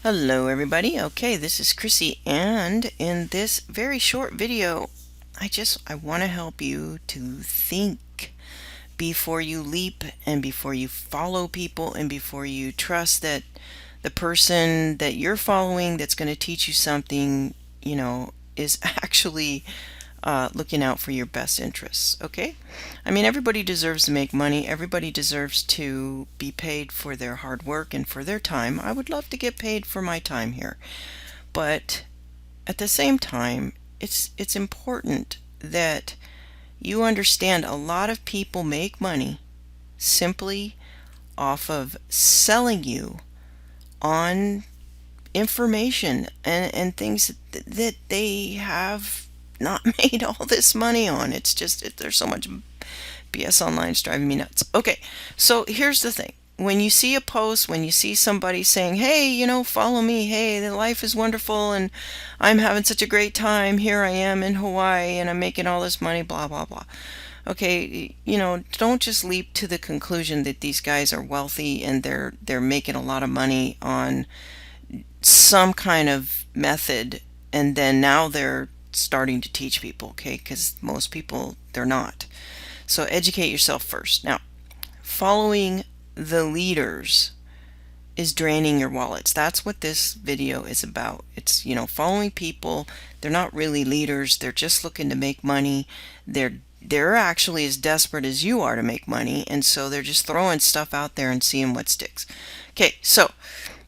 Hello everybody. Okay, this is Chrissy, and in this very short video I want to help you to think before you leap and before you follow people and before you trust that the person that you're following that's going to teach you something, is actually looking out for your best interests. Okay, I mean, everybody deserves to make money. Everybody deserves to be paid for their hard work and for their time. I would love to get paid for my time here, but at the same time, it's important that you understand a lot of people make money simply off of selling you on information and things that they have not made all this money on. It's just there's so much BS online. It's driving me nuts. Okay, so here's the thing. When you see a post, when you see somebody saying, hey, follow me, hey, the life is wonderful and I'm having such a great time, here I am in Hawaii and I'm making all this money, blah, blah, blah. Okay, don't just leap to the conclusion that these guys are wealthy and they're making a lot of money on some kind of method, and then now they're starting to teach people, okay? Because most people, they're not. So educate yourself first. Now, following the leaders is draining your wallets. That's what this video is about. It's, following people. They're not really leaders. They're just looking to make money. They're actually as desperate as you are to make money, and so they're just throwing stuff out there and seeing what sticks. Okay, so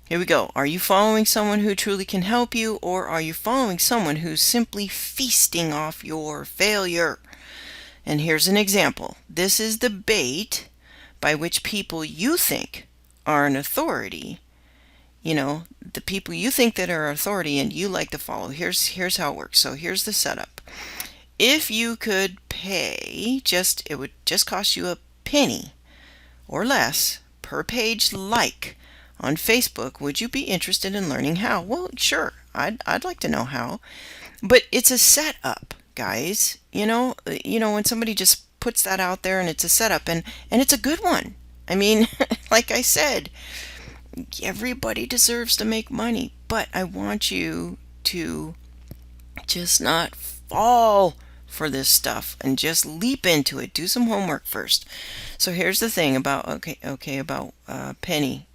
here we go. Are you following someone who truly can help you, or are you following someone who's simply feasting off your failure? And here's an example. This is the bait by which people you think are an authority, the people you think that are authority and you like to follow. Here's how it works. So here's the setup. If you could pay, it would just cost you a penny or less per page like on Facebook, would you be interested in learning how? Well, sure, I'd like to know how. But it's a setup, guys. When somebody just puts that out there and it's a setup, and it's a good one. I mean, like I said, everybody deserves to make money, but I want you to just not fall for this stuff and just leap into it. Do some homework first. So here's the thing about about Penny.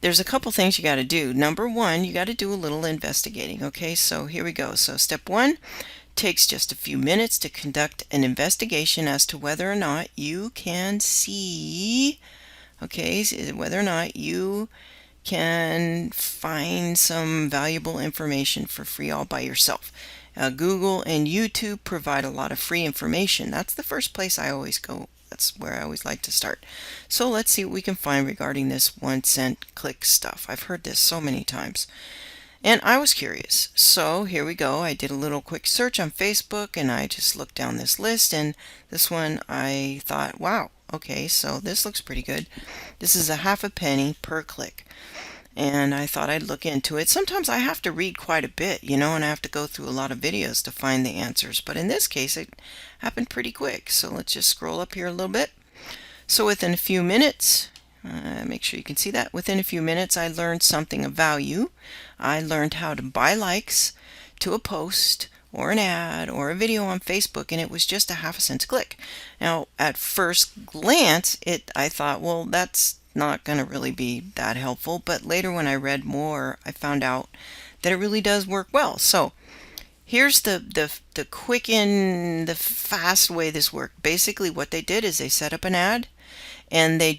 There's a couple things you got to do. Number one, you got to do a little investigating. Okay, so here we go. So step one takes just a few minutes to conduct an investigation as to whether or not you can see, whether or not you can find some valuable information for free all by yourself. Google and YouTube provide a lot of free information. That's the first place I always go. That's where I always like to start. So let's see what we can find regarding this 1 cent click stuff. I've heard this so many times, and I was curious. So here we go. I did a little quick search on Facebook and I just looked down this list, and this one I thought, wow, okay, so this looks pretty good. This is a half a penny per click. And I thought I'd look into it. Sometimes I have to read quite a bit, and I have to go through a lot of videos to find the answers. But in this case, it happened pretty quick. So let's just scroll up here a little bit. So within a few minutes, make sure you can see that. Within a few minutes, I learned something of value. I learned how to buy likes to a post or an ad or a video on Facebook, and it was just a half a cent a click. Now, at first glance, I thought, well, that's not going to really be that helpful, but later when I read more, I found out that it really does work well. So here's the quick and the fast way this worked. Basically what they did is they set up an ad, and they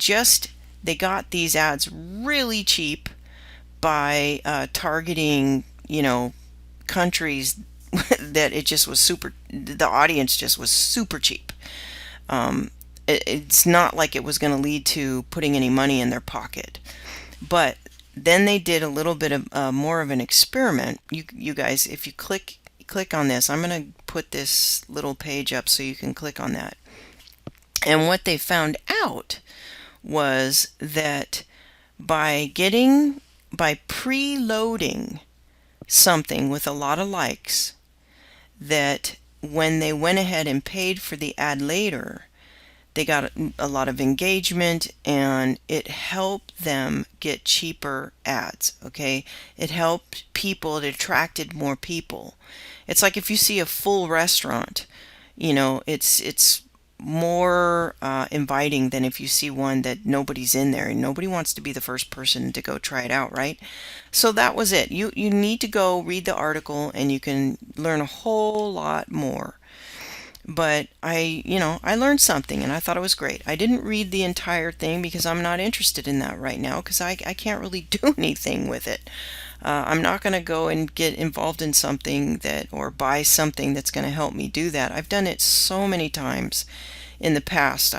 got these ads really cheap by targeting countries that it just was the audience just was super cheap. It's not like it was going to lead to putting any money in their pocket. But then they did a little bit of more of an experiment. You guys, if you click on this, I'm going to put this little page up so you can click on that. And what they found out was that by preloading something with a lot of likes, that when they went ahead and paid for the ad later, they got a lot of engagement, and it helped them get cheaper ads. Okay, it helped people, it attracted more people. It's like if you see a full restaurant, it's more inviting than if you see one that nobody's in there, and nobody wants to be the first person to go try it out, right? So that was it. You need to go read the article, and you can learn a whole lot more. But I learned something, and I thought it was great. I didn't read the entire thing because I'm not interested in that right now, because I can't really do anything with it. I'm not going to go and get involved in something or buy something that's going to help me do that. I've done it so many times in the past.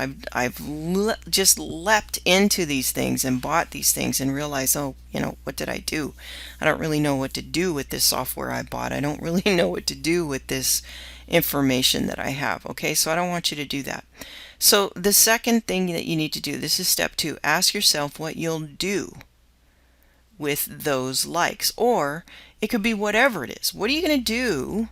Just leapt into these things and bought these things and realized, oh, what did I do? I don't really know what to do with this software I bought. I don't really know what to do with this information that I have. Okay, so I don't want you to do that. So the second thing that you need to do, this is step 2, ask yourself what you'll do with those likes, or it could be whatever it is. What are you going to do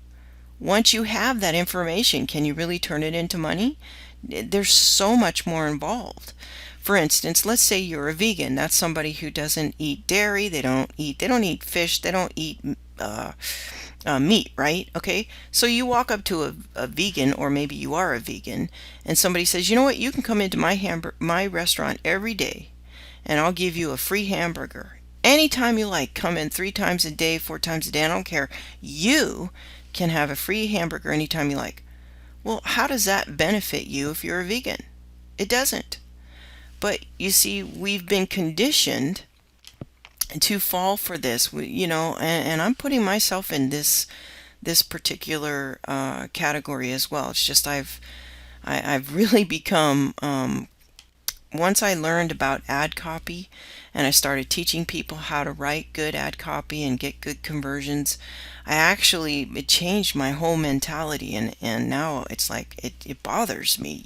once you have that information? Can you really turn it into money? There's so much more involved. For instance, let's say you're a vegan. That's somebody who doesn't eat dairy, they don't eat fish, they don't eat meat, right? Okay, so you walk up to a vegan, or maybe you are a vegan, and somebody says, you know what, you can come into my restaurant every day, and I'll give you a free hamburger anytime you like. Come in 3 times a day, 4 times a day, I don't care. You can have a free hamburger anytime you like. Well, how does that benefit you if you're a vegan? It doesn't. But you see, we've been conditioned to fall for this, and I'm putting myself in this particular category as well. It's just I've really become, once I learned about ad copy and I started teaching people how to write good ad copy and get good conversions, it changed my whole mentality, and now it's like it bothers me,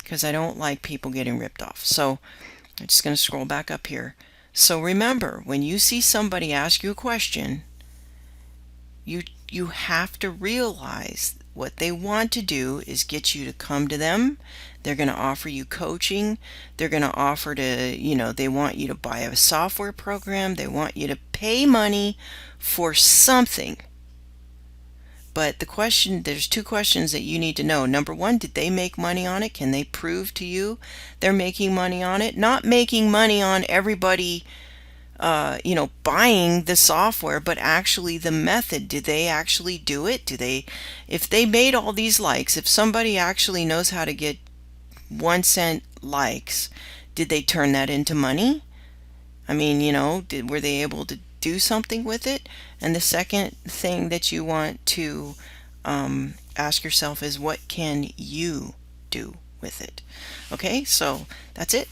because I don't like people getting ripped off. So I'm just going to scroll back up here. So remember, when you see somebody ask you a question, you have to realize what they want to do is get you to come to them. They're going to offer you coaching. They're going to offer to, they want you to buy a software program. They want you to pay money for something. But there's 2 questions that you need to know. Number 1, did they make money on it? Can they prove to you they're making money on it? Not making money on everybody buying the software, but actually the method. Did they actually do it? If they made all these likes, if somebody actually knows how to get 1 cent likes, did they turn that into money? I mean, were they able to do something with it? And the second thing that you want to ask yourself is, what can you do with it? Okay, so that's it.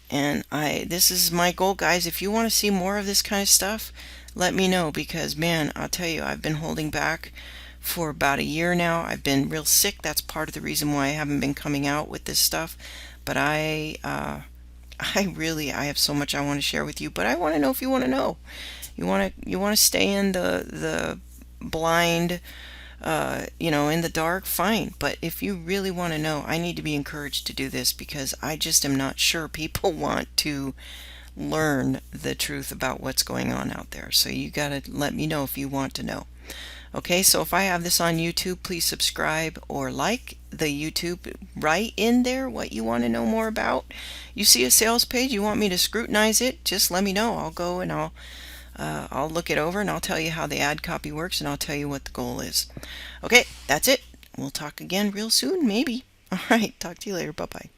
And this is my goal, guys. If you want to see more of this kind of stuff, let me know, because man, I'll tell you, I've been holding back for about a year now. I've been real sick. That's part of the reason why I haven't been coming out with this stuff. But I have so much I want to share with you. But I want to know if you want to know. You want to stay in the blind, in the dark, fine. But if you really want to know, I need to be encouraged to do this, because I just am not sure people want to learn the truth about what's going on out there. So you got to let me know if you want to know. Okay, so if I have this on YouTube, please subscribe or like the YouTube. Write in there what you want to know more about. You see a sales page, you want me to scrutinize it, just let me know. I'll go and I'll look it over, and I'll tell you how the ad copy works, and I'll tell you what the goal is. Okay, that's it. We'll talk again real soon, maybe. All right, talk to you later. Bye-bye.